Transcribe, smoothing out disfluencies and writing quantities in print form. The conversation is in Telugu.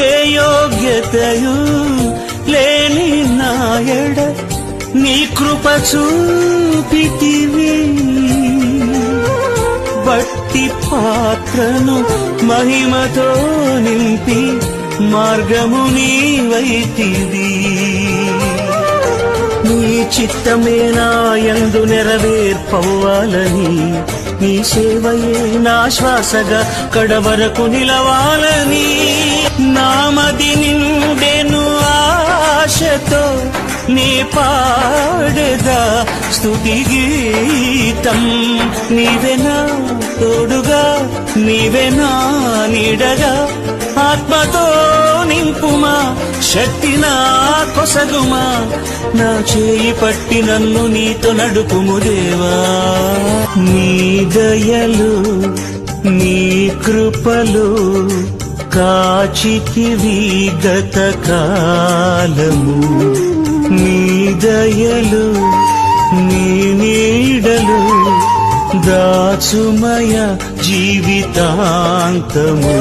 ఏ యోగ్యతయు లేని నాయడ నీ కృప చూపితివి. బట్టి పాత్రను మహిమతో నింపి మార్గము నీవైతివి. నీ చిత్తమే నా యందు నెరవేర్పవ్వాలని, నీ సేవయే నా శ్వాసగా కడవరకు నిలవాలని. నామది నిండెను ఆశతో నీ పాడెదా స్తుతి గీతం. నీవెనా తోడుగా, నీవెనా నీడగా, ఆత్మతో నింపుమా, శక్తి నా కొసగుమా. నా చేయి పట్టి నన్ను నీతో నడుపుము దేవా. నీ దయలు నీ కృపలు కాచితివి గత కాలము. నీ దయలు నీ నీడలు దాచుమయ జీవితాంతము.